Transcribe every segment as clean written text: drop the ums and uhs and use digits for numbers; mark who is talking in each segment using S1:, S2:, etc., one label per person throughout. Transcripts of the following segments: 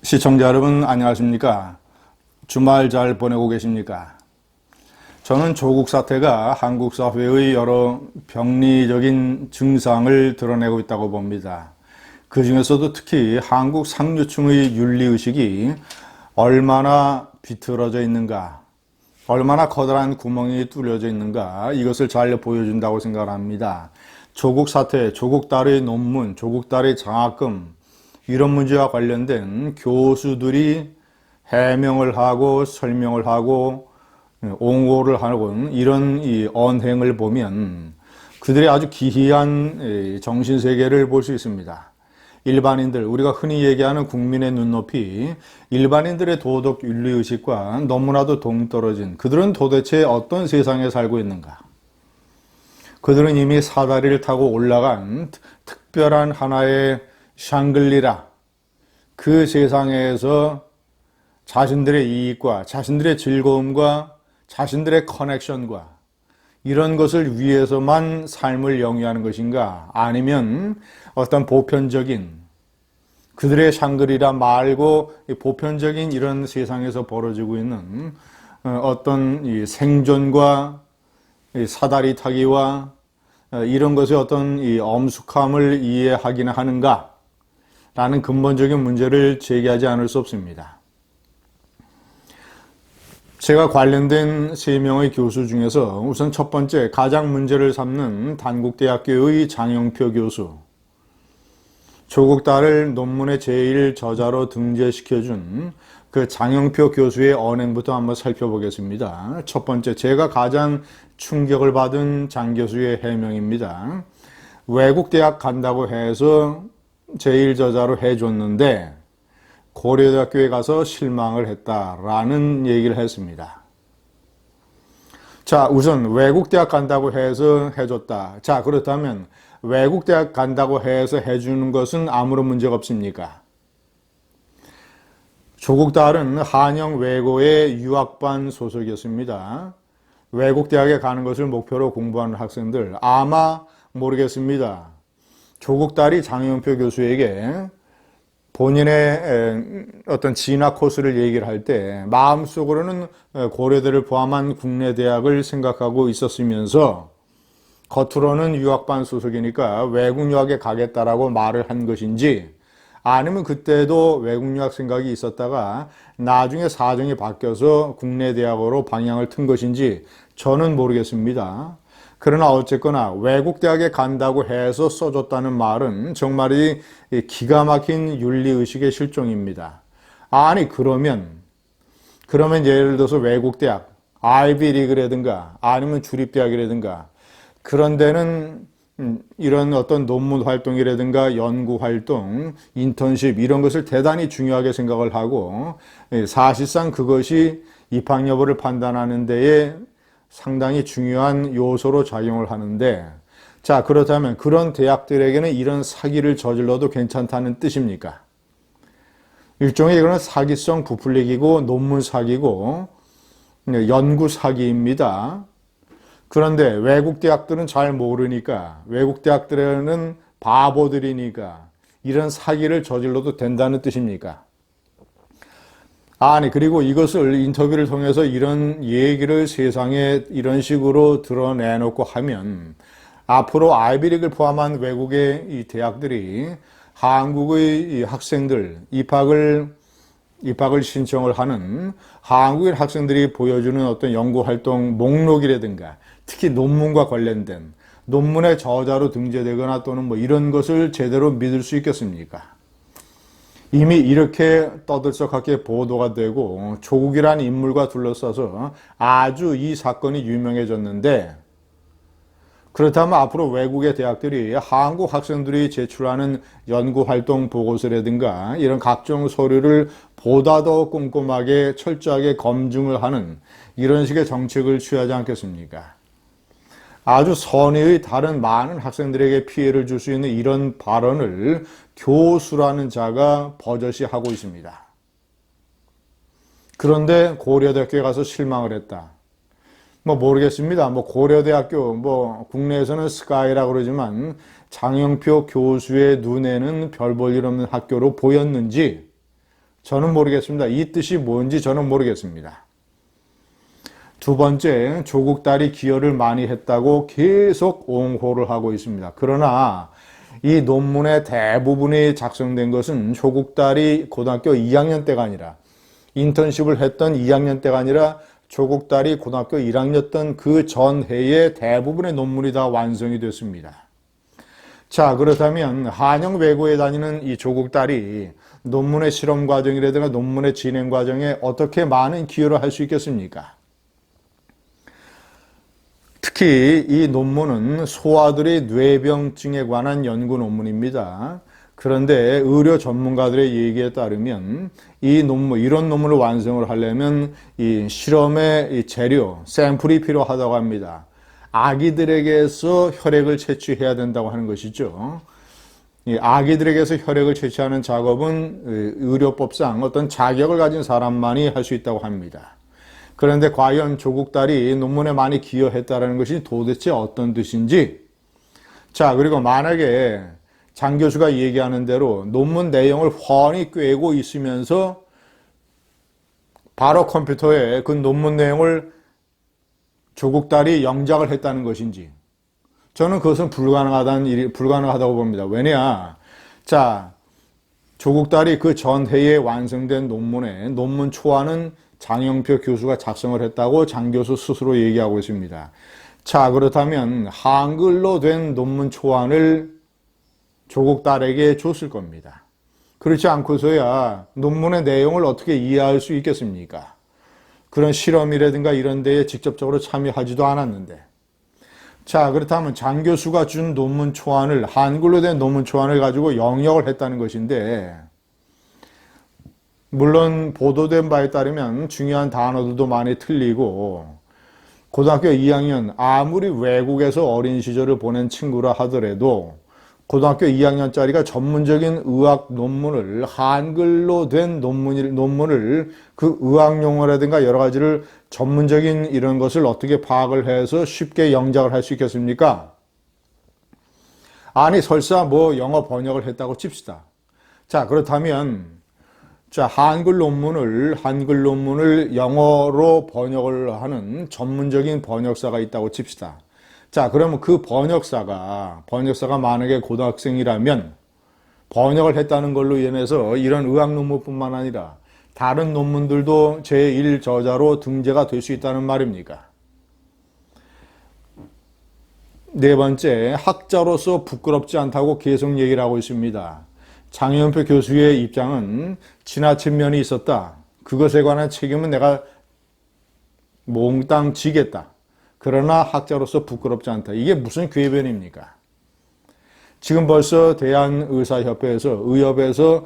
S1: 시청자 여러분 안녕하십니까? 주말 잘 보내고 계십니까? 저는 조국 사태가 한국 사회의 여러 병리적인 증상을 드러내고 있다고 봅니다. 그 중에서도 특히 한국 상류층의 윤리의식이 얼마나 비틀어져 있는가, 얼마나 커다란 구멍이 뚫려져 있는가, 이것을 잘 보여준다고 생각합니다. 조국 사태, 조국 딸의 논문, 조국 딸의 장학금, 이런 문제와 관련된 교수들이 해명을 하고 설명을 하고 옹호를 하는 이런 이 언행을 보면 그들의 아주 기이한 정신세계를 볼 수 있습니다. 일반인들, 우리가 흔히 얘기하는 국민의 눈높이, 일반인들의 도덕 윤리의식과 너무나도 동떨어진, 그들은 도대체 어떤 세상에 살고 있는가? 그들은 이미 사다리를 타고 올라간 특별한 하나의 샹글리라, 그 세상에서 자신들의 이익과 자신들의 즐거움과 자신들의 커넥션과 이런 것을 위해서만 삶을 영위하는 것인가? 아니면 어떤 보편적인 그들의 샹글리라 말고 보편적인 이런 세상에서 벌어지고 있는 어떤 이 생존과 사다리 타기와 이런 것의 어떤 이 엄숙함을 이해하기는 하는가? 라는 근본적인 문제를 제기하지 않을 수 없습니다. 제가 관련된 3명의 교수 중에서 우선 첫 번째 가장 문제를 삼는 단국대학교의 장영표 교수, 조국 딸을 논문의 제1저자로 등재시켜준 그 장영표 교수의 언행부터 한번 살펴보겠습니다. 첫 번째, 제가 가장 충격을 받은 장 교수의 해명입니다. 외국 대학 간다고 해서 제1저자로 해줬는데 고려대학교에 가서 실망을 했다라는 얘기를 했습니다. 자, 우선 외국 대학 간다고 해서 해줬다. 자, 그렇다면 외국 대학 간다고 해서 해주는 것은 아무런 문제가 없습니까? 조국 딸은 한영 외고의 유학반 소속이었습니다. 외국 대학에 가는 것을 목표로 공부하는 학생들, 아마 모르겠습니다. 조국 딸이 장영표 교수에게 본인의 어떤 진학 코스를 얘기를 할 때 마음속으로는 고려대를 포함한 국내 대학을 생각하고 있었으면서 겉으로는 유학반 소속이니까 외국 유학에 가겠다라고 말을 한 것인지, 아니면 그때도 외국 유학 생각이 있었다가 나중에 사정이 바뀌어서 국내 대학으로 방향을 튼 것인지 저는 모르겠습니다. 그러나 어쨌거나 외국 대학에 간다고 해서 써줬다는 말은 정말이 기가 막힌 윤리의식의 실종입니다. 아니 그러면 예를 들어서 외국 대학, 아이비리그라든가 아니면 주립대학이라든가 그런 데는 이런 어떤 논문 활동이라든가 연구 활동, 인턴십 이런 것을 대단히 중요하게 생각을 하고 사실상 그것이 입학 여부를 판단하는 데에 상당히 중요한 요소로 작용을 하는데, 자, 그렇다면 그런 대학들에게는 이런 사기를 저질러도 괜찮다는 뜻입니까? 일종의 이거는 사기성 부풀리기고 논문 사기고 연구 사기입니다. 그런데 외국 대학들은 잘 모르니까, 외국 대학들은 바보들이니까 이런 사기를 저질러도 된다는 뜻입니까? 아니, 그리고 이것을 인터뷰를 통해서 이런 얘기를 세상에 이런 식으로 드러내놓고 하면 앞으로 아이비리그를 포함한 외국의 이 대학들이 한국의 이 학생들, 입학을 신청을 하는 한국인 학생들이 보여주는 어떤 연구활동 목록이라든가 특히 논문과 관련된 논문의 저자로 등재되거나 또는 뭐 이런 것을 제대로 믿을 수 있겠습니까? 이미 이렇게 떠들썩하게 보도가 되고 조국이라는 인물과 둘러싸서 아주 이 사건이 유명해졌는데, 그렇다면 앞으로 외국의 대학들이 한국 학생들이 제출하는 연구활동 보고서라든가 이런 각종 서류를 보다 더 꼼꼼하게 철저하게 검증을 하는 이런 식의 정책을 취하지 않겠습니까? 아주 선의의 다른 많은 학생들에게 피해를 줄 수 있는 이런 발언을 교수라는 자가 버젓이 하고 있습니다. 그런데 고려대학교에 가서 실망을 했다. 모르겠습니다. 고려대학교, 국내에서는 스카이라고 그러지만 장영표 교수의 눈에는 별 볼 일 없는 학교로 보였는지 저는 모르겠습니다. 이 뜻이 뭔지 저는 모르겠습니다. 두 번째, 조국 딸이 기여를 많이 했다고 계속 옹호를 하고 있습니다. 그러나 이 논문의 대부분이 작성된 것은 조국 딸이 고등학교 2학년 때가 아니라 인턴십을 했던 2학년 때가 아니라 조국 딸이 고등학교 1학년이었던 그 전해에 대부분의 논문이 다 완성이 됐습니다. 자, 그렇다면 한영 외고에 다니는 이 조국 딸이 논문의 실험 과정이라든가 논문의 진행 과정에 어떻게 많은 기여를 할 수 있겠습니까? 특히 이 논문은 소아들의 뇌병증에 관한 연구 논문입니다. 그런데 의료 전문가들의 얘기에 따르면 이 논문, 이런 논문을 완성을 하려면 이 실험의 이 재료, 샘플이 필요하다고 합니다. 아기들에게서 혈액을 채취해야 된다고 하는 것이죠. 이 아기들에게서 혈액을 채취하는 작업은 의료법상 어떤 자격을 가진 사람만이 할 수 있다고 합니다. 그런데 과연 조국 딸이 논문에 많이 기여했다는 것이 도대체 어떤 뜻인지, 자, 그리고 만약에 장 교수가 얘기하는 대로 논문 내용을 훤히 꿰고 있으면서 바로 컴퓨터에 그 논문 내용을 조국 딸이 영작을 했다는 것인지, 저는 그것은 불가능하다고 봅니다. 왜냐? 자, 조국 딸이 그 전해에 완성된 논문에 논문 초안은 장영표 교수가 작성을 했다고 장 교수 스스로 얘기하고 있습니다. 자, 그렇다면 한글로 된 논문 초안을 조국 딸에게 줬을 겁니다. 그렇지 않고서야 논문의 내용을 어떻게 이해할 수 있겠습니까? 그런 실험이라든가 이런 데에 직접적으로 참여하지도 않았는데. 자, 그렇다면 장 교수가 준 논문 초안을, 한글로 된 논문 초안을 가지고 영역을 했다는 것인데, 물론 보도된 바에 따르면 중요한 단어들도 많이 틀리고, 고등학교 2학년, 아무리 외국에서 어린 시절을 보낸 친구라 하더라도 고등학교 2학년짜리가 전문적인 의학 논문을, 한글로 된 논문을 그 의학 용어라든가 여러 가지를 전문적인 이런 것을 어떻게 파악을 해서 쉽게 영작을 할 수 있겠습니까? 아니, 설사 뭐 영어 번역을 했다고 칩시다. 자, 그렇다면 자, 한글 논문을 영어로 번역을 하는 전문적인 번역사가 있다고 칩시다. 자, 그러면 그 번역사가 만약에 고등학생이라면 번역을 했다는 걸로 인해서 이런 의학 논문뿐만 아니라 다른 논문들도 제1저자로 등재가 될 수 있다는 말입니까? 네 번째, 학자로서 부끄럽지 않다고 계속 얘기를 하고 있습니다. 장영표 교수의 입장은 지나친 면이 있었다. 그것에 관한 책임은 내가 몽땅 지겠다. 그러나 학자로서 부끄럽지 않다. 이게 무슨 궤변입니까? 지금 벌써 대한의사협회에서, 의협에서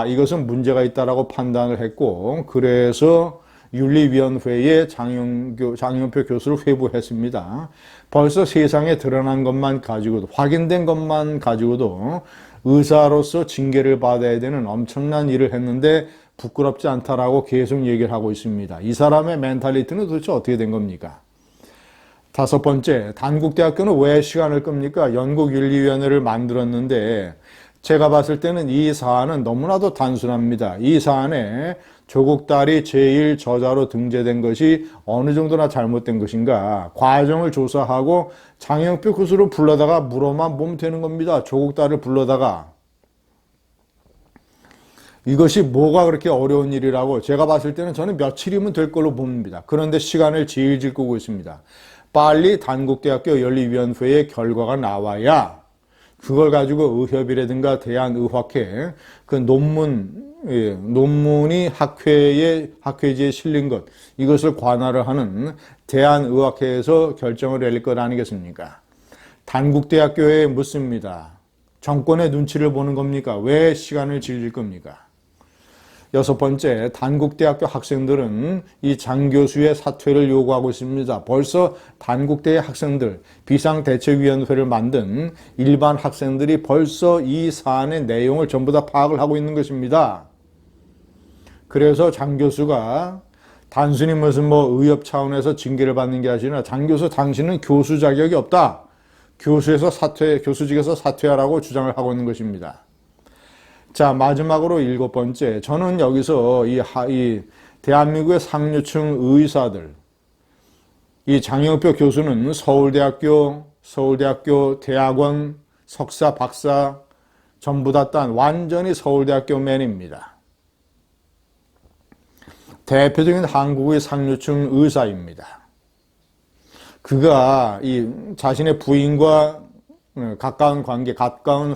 S1: 이것은 문제가 있다라고 판단을 했고, 그래서 윤리위원회에 장영표 교수를 회부했습니다. 벌써 세상에 드러난 것만 가지고도, 확인된 것만 가지고도 의사로서 징계를 받아야 되는 엄청난 일을 했는데 부끄럽지 않다라고 계속 얘기를 하고 있습니다. 이 사람의 멘탈리티는 도대체 어떻게 된 겁니까? 다섯 번째, 단국대학교는 왜 시간을 끕니까? 연구윤리위원회를 만들었는데 제가 봤을 때는 이 사안은 너무나도 단순합니다. 이 사안에 조국 딸이 제1저자로 등재된 것이 어느 정도나 잘못된 것인가, 과정을 조사하고 장영표 교수를 불러다가 물어만 보면 되는 겁니다. 조국 딸을 불러다가. 이것이 뭐가 그렇게 어려운 일이라고, 제가 봤을 때는 저는 며칠이면 될 걸로 봅니다. 그런데 시간을 질질 끄고 있습니다. 빨리 단국대학교 연리위원회의 결과가 나와야 그걸 가지고 의협이라든가 대한의학회 그 논문이 학회지에 실린 것, 이것을 관할을 하는 대한의학회에서 결정을 내릴 것 아니겠습니까? 단국대학교에 묻습니다. 정권의 눈치를 보는 겁니까? 왜 시간을 질질 겁니까? 여섯 번째, 단국대학교 학생들은 이 장 교수의 사퇴를 요구하고 있습니다. 벌써 단국대의 학생들, 비상대책위원회를 만든 일반 학생들이 벌써 이 사안의 내용을 전부 다 파악을 하고 있는 것입니다. 그래서 장 교수가 단순히 무슨 의협 차원에서 징계를 받는 게 아니라, 장 교수 당신은 교수 자격이 없다. 교수직에서 사퇴하라고 주장을 하고 있는 것입니다. 자, 마지막으로 7번째. 저는 여기서 이 대한민국의 상류층 의사들, 이 장영표 교수는 서울대학교 대학원 석사, 박사 전부 다 딴 완전히 서울대학교 맨입니다. 대표적인 한국의 상류층 의사입니다. 그가 이 자신의 부인과 가까운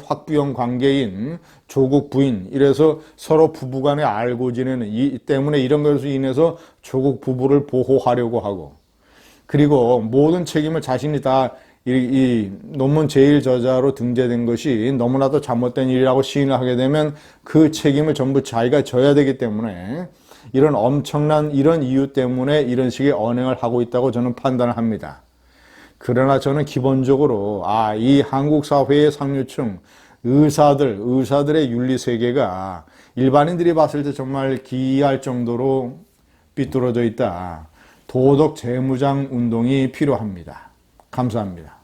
S1: 확부형 관계인 조국 부인, 이래서 서로 부부간에 알고 지내는 이 때문에 이런 것으로 인해서 조국 부부를 보호하려고 하고, 그리고 모든 책임을 자신이 다 이 논문 제1저자로 등재된 것이 너무나도 잘못된 일이라고 시인을 하게 되면 그 책임을 전부 자기가 져야 되기 때문에 이런 엄청난 이런 이유 때문에 이런 식의 언행을 하고 있다고 저는 판단을 합니다. 그러나 저는 기본적으로 이 한국 사회의 상류층 의사들의 윤리 세계가 일반인들이 봤을 때 정말 기이할 정도로 삐뚤어져 있다. 도덕 재무장 운동이 필요합니다. 감사합니다.